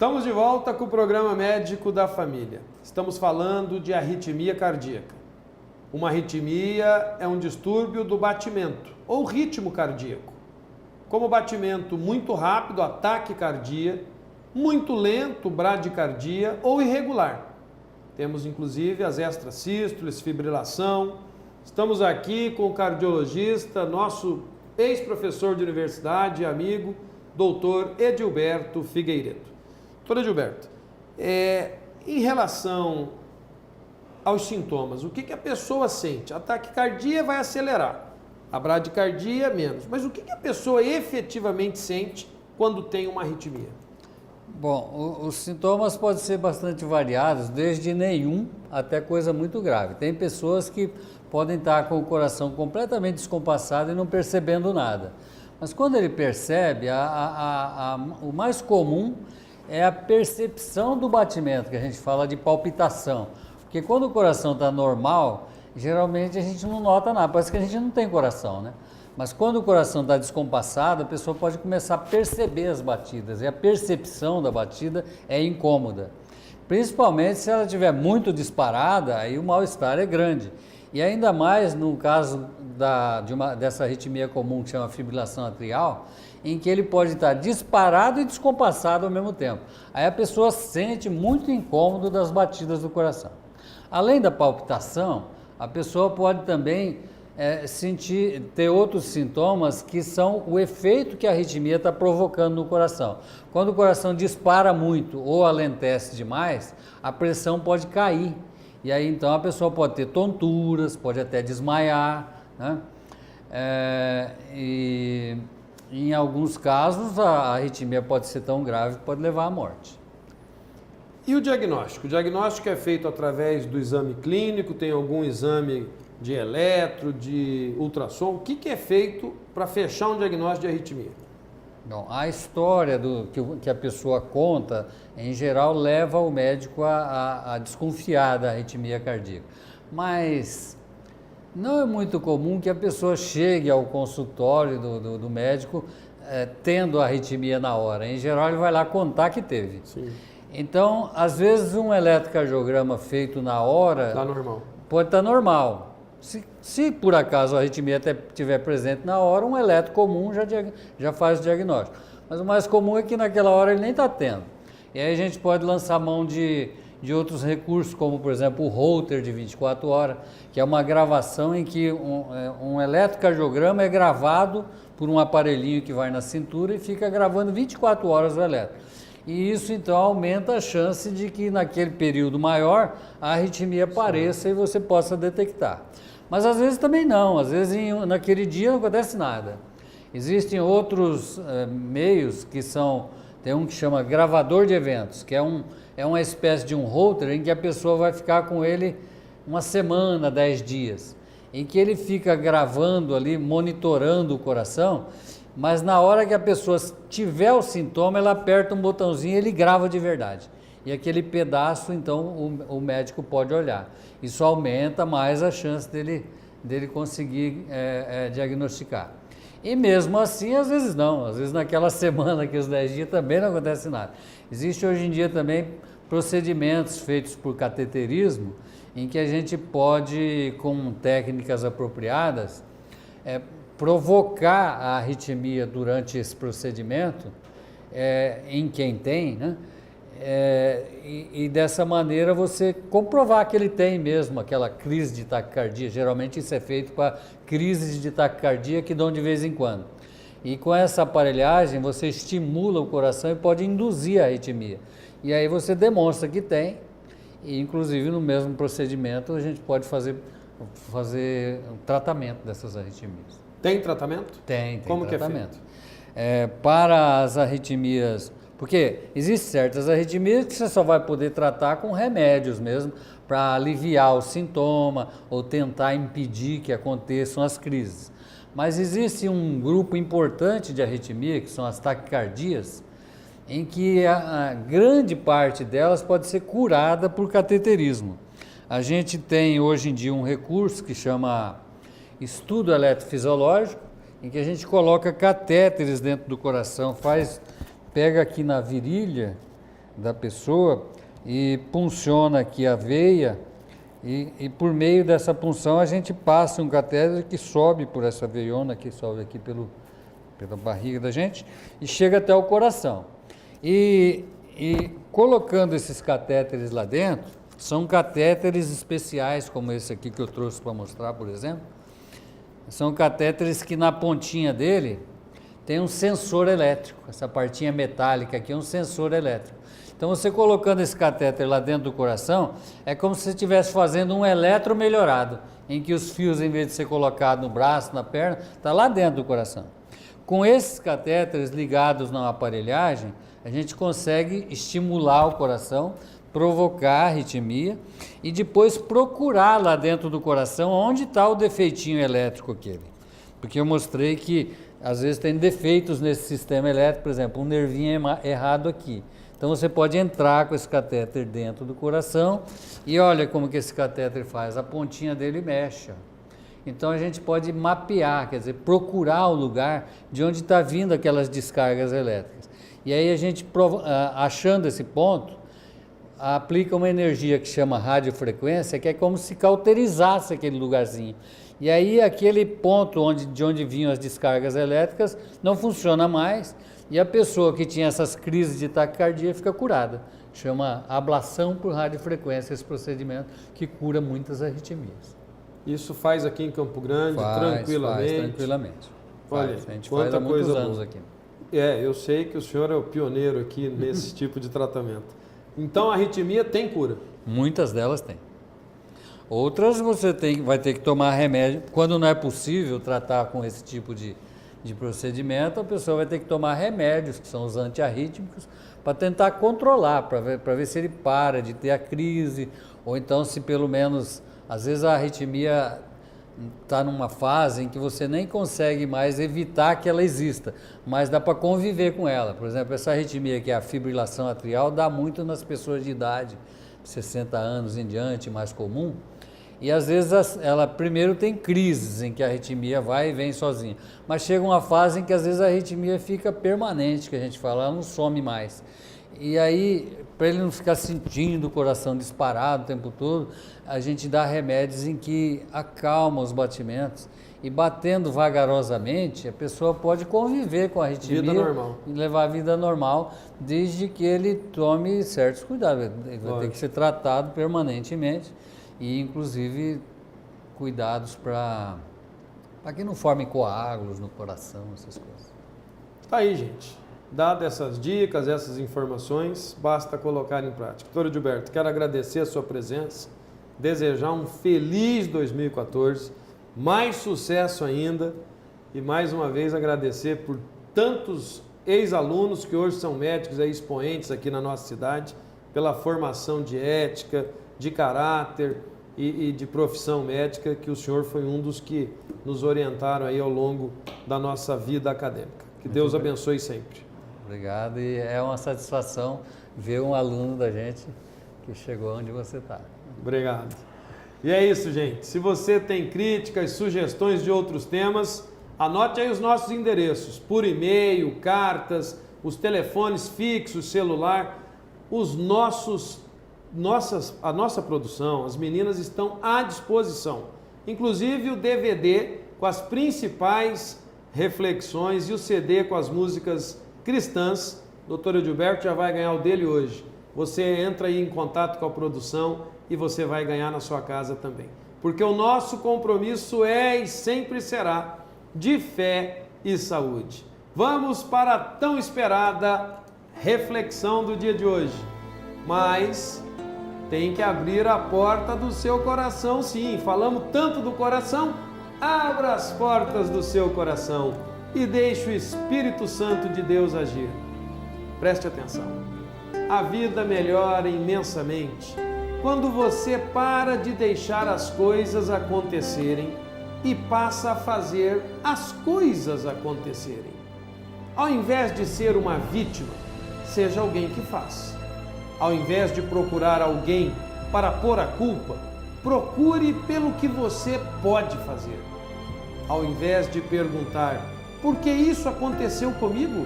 Estamos de volta com o programa Médico da Família. Estamos falando de arritmia cardíaca. Uma arritmia é um distúrbio do batimento ou ritmo cardíaco. Como batimento muito rápido, a taquicardia, muito lento, bradicardia ou irregular. Temos inclusive as extrasístoles, fibrilação. Estamos aqui com o cardiologista, nosso ex-professor de universidade, amigo, doutor Edilberto Figueiredo. Doutor Edilberto, em relação aos sintomas, o que a pessoa sente? A taquicardia vai acelerar, a bradicardia menos. Mas o que a pessoa efetivamente sente quando tem uma arritmia? Bom, os sintomas podem ser bastante variados, desde nenhum até coisa muito grave. Tem pessoas que podem estar com o coração completamente descompassado e não percebendo nada. Mas quando ele percebe, o mais comum é a percepção do batimento, que a gente fala de palpitação. Porque quando o coração está normal, geralmente a gente não nota nada, parece que a gente não tem coração, né? Mas quando o coração está descompassado, a pessoa pode começar a perceber as batidas, e a percepção da batida é incômoda. Principalmente se ela estiver muito disparada, aí o mal-estar é grande. E ainda mais no caso dessa arritmia comum que chama fibrilação atrial, em que ele pode estar disparado e descompassado ao mesmo tempo. Aí a pessoa sente muito incômodo das batidas do coração. Além da palpitação, a pessoa pode também ter outros sintomas que são o efeito que a arritmia está provocando no coração. Quando o coração dispara muito ou alentece demais, a pressão pode cair. E aí então a pessoa pode ter tonturas, pode até desmaiar, né? E em alguns casos a arritmia pode ser tão grave que pode levar à morte. E o diagnóstico? O diagnóstico é feito através do exame clínico, tem algum exame de eletro, de ultrassom? O que é feito para fechar um diagnóstico de arritmia? Bom, a história que a pessoa conta, em geral, leva o médico a desconfiar da arritmia cardíaca. Mas não é muito comum que a pessoa chegue ao consultório do médico tendo arritmia na hora. Em geral, ele vai lá contar que teve. Sim. Então, às vezes, um eletrocardiograma feito na hora Está normal. Pode estar normal. Se por acaso a arritmia até estiver presente na hora, um eletro comum já faz o diagnóstico. Mas o mais comum é que naquela hora ele nem está tendo. E aí a gente pode lançar mão de outros recursos, como por exemplo o Holter de 24 horas, que é uma gravação em que um eletrocardiograma é gravado por um aparelhinho que vai na cintura e fica gravando 24 horas o eletro. E isso então aumenta a chance de que naquele período maior a arritmia apareça e você possa detectar. Mas às vezes também não, às vezes naquele dia não acontece nada. Existem outros meios tem um que chama gravador de eventos, que é uma espécie de um holter em que a pessoa vai ficar com ele uma semana, 10 dias, em que ele fica gravando ali, monitorando o coração, mas na hora que a pessoa tiver o sintoma, ela aperta um botãozinho e ele grava de verdade. E aquele pedaço, então, o médico pode olhar. Isso aumenta mais a chance dele conseguir diagnosticar. E mesmo assim, às vezes não. Às vezes naquela semana, aqueles 10 dias, também não acontece nada. Existe hoje em dia também procedimentos feitos por cateterismo, em que a gente pode, com técnicas apropriadas, provocar a arritmia durante esse procedimento, em quem tem, né? E dessa maneira você comprovar que ele tem mesmo aquela crise de taquicardia. Geralmente isso é feito para crises de taquicardia que dão de vez em quando. E com essa aparelhagem você estimula o coração e pode induzir a arritmia. E aí você demonstra que tem, e inclusive no mesmo procedimento a gente pode fazer um tratamento dessas arritmias. Tem tratamento? Tem Como tratamento. Que é feito? Para as arritmias, porque existem certas arritmias que você só vai poder tratar com remédios mesmo, para aliviar o sintoma ou tentar impedir que aconteçam as crises. Mas existe um grupo importante de arritmia, que são as taquicardias, em que a grande parte delas pode ser curada por cateterismo. A gente tem hoje em dia um recurso que chama estudo eletrofisiológico, em que a gente coloca catéteres dentro do coração, pega aqui na virilha, da pessoa e punciona aqui a veia e por meio dessa punção a gente passa um catéter que sobe por essa veiona, que sobe aqui pela barriga da gente e chega até o coração. E colocando esses catéteres lá dentro, são catéteres especiais, como esse aqui que eu trouxe para mostrar, por exemplo. São catéteres que na pontinha dele tem um sensor elétrico. Essa partinha metálica aqui é um sensor elétrico. Então, você colocando esse catéter lá dentro do coração, é como se você estivesse fazendo um eletro melhorado, em que os fios, em vez de ser colocado no braço, na perna, está lá dentro do coração. Com esses catéteres ligados na aparelhagem, a gente consegue estimular o coração, provocar arritmia e depois procurar lá dentro do coração onde está o defeitinho elétrico aquele. Porque eu mostrei que às vezes tem defeitos nesse sistema elétrico, por exemplo, um nervinho errado aqui. Então você pode entrar com esse catéter dentro do coração e olha como que esse catéter faz, a pontinha dele mexe. Então a gente pode mapear, quer dizer, procurar o lugar de onde está vindo aquelas descargas elétricas. E aí a gente, achando esse ponto, aplica uma energia que chama radiofrequência, que é como se cauterizasse aquele lugarzinho. E aí aquele ponto de onde vinham as descargas elétricas não funciona mais e a pessoa que tinha essas crises de taquicardia fica curada. Chama ablação por radiofrequência esse procedimento que cura muitas arritmias. Isso faz aqui em Campo Grande, tranquilamente? Faz tranquilamente. Olha, a gente faz há muitos anos aqui. Eu sei que o senhor é o pioneiro aqui nesse tipo de tratamento. Então a arritmia tem cura? Muitas delas têm. Outras você vai ter que tomar remédio. Quando não é possível tratar com esse tipo de procedimento, a pessoa vai ter que tomar remédios, que são os antiarrítmicos, para tentar controlar, para ver se ele para de ter a crise, ou então se pelo menos, às vezes a arritmia está numa fase em que você nem consegue mais evitar que ela exista, mas dá para conviver com ela. Por exemplo, essa arritmia que é a fibrilação atrial dá muito nas pessoas de idade, 60 anos em diante, mais comum, e às vezes ela primeiro tem crises em que a arritmia vai e vem sozinha, mas chega uma fase em que às vezes a arritmia fica permanente, que a gente fala, ela não some mais. E aí, para ele não ficar sentindo o coração disparado o tempo todo, a gente dá remédios em que acalma os batimentos e batendo vagarosamente, a pessoa pode conviver com a arritmia e levar a vida normal, desde que ele tome certos cuidados. Ele vai ter que ser tratado permanentemente e, inclusive, cuidados para que não formem coágulos no coração, essas coisas. Tá aí, gente. Dadas essas dicas, essas informações, basta colocar em prática. Doutor Gilberto, quero agradecer a sua presença, desejar um feliz 2014, mais sucesso ainda e mais uma vez agradecer por tantos ex-alunos que hoje são médicos expoentes aqui na nossa cidade, pela formação de ética, de caráter e de profissão médica, que o senhor foi um dos que nos orientaram aí ao longo da nossa vida acadêmica. Que Deus abençoe sempre. Obrigado, e é uma satisfação ver um aluno da gente que chegou onde você está. Obrigado. E é isso, gente. Se você tem críticas, sugestões de outros temas, anote aí os nossos endereços, por e-mail, cartas, os telefones fixos, celular, a nossa produção, as meninas estão à disposição. Inclusive o DVD com as principais reflexões e o CD com as músicas cristãs. Doutor Edilberto já vai ganhar o dele hoje. Você entra aí em contato com a produção e você vai ganhar na sua casa também. Porque o nosso compromisso é e sempre será de fé e saúde. Vamos para a tão esperada reflexão do dia de hoje. Mas tem que abrir a porta do seu coração, sim. Falamos tanto do coração, abra as portas do seu coração e deixe o Espírito Santo de Deus agir. Preste atenção. A vida melhora imensamente quando você para de deixar as coisas acontecerem e passa a fazer as coisas acontecerem. Ao invés de ser uma vítima, seja alguém que faz. Ao invés de procurar alguém para pôr a culpa, procure pelo que você pode fazer. Ao invés de perguntar, por que isso aconteceu comigo?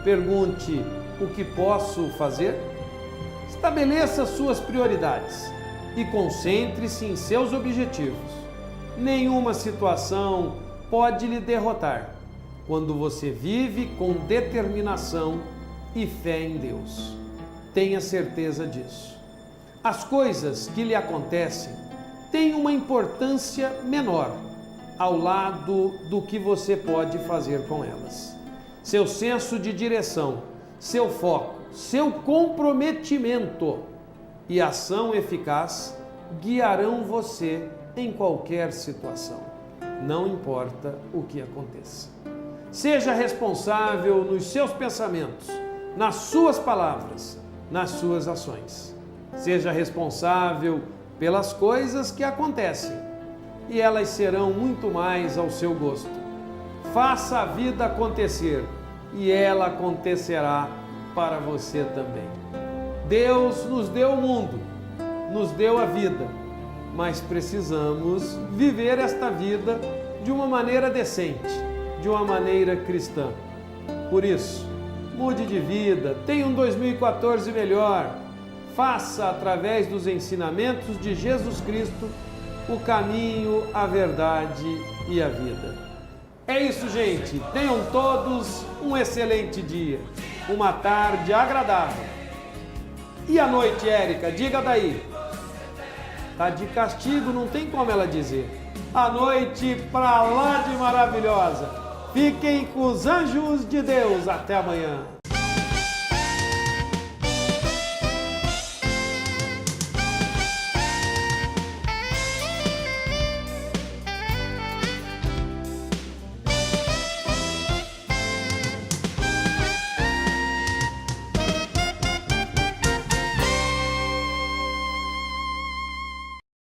Pergunte, o que posso fazer? Estabeleça suas prioridades e concentre-se em seus objetivos. Nenhuma situação pode lhe derrotar quando você vive com determinação e fé em Deus. Tenha certeza disso. As coisas que lhe acontecem têm uma importância menor ao lado do que você pode fazer com elas. Seu senso de direção, seu foco, seu comprometimento e ação eficaz guiarão você em qualquer situação, não importa o que aconteça. Seja responsável nos seus pensamentos, nas suas palavras, nas suas ações. Seja responsável pelas coisas que acontecem e elas serão muito mais ao seu gosto. Faça a vida acontecer e ela acontecerá para você também. Deus nos deu o mundo, nos deu a vida, mas precisamos viver esta vida de uma maneira decente, de uma maneira cristã. Por isso, mude de vida, tenha um 2014 melhor. Faça, através dos ensinamentos de Jesus Cristo, o caminho, a verdade e a vida. É isso, gente. Tenham todos um excelente dia, uma tarde agradável. E a noite, Érica? Diga daí. Tá de castigo, não tem como ela dizer. A noite pra lá de maravilhosa. Fiquem com os anjos de Deus. Até amanhã.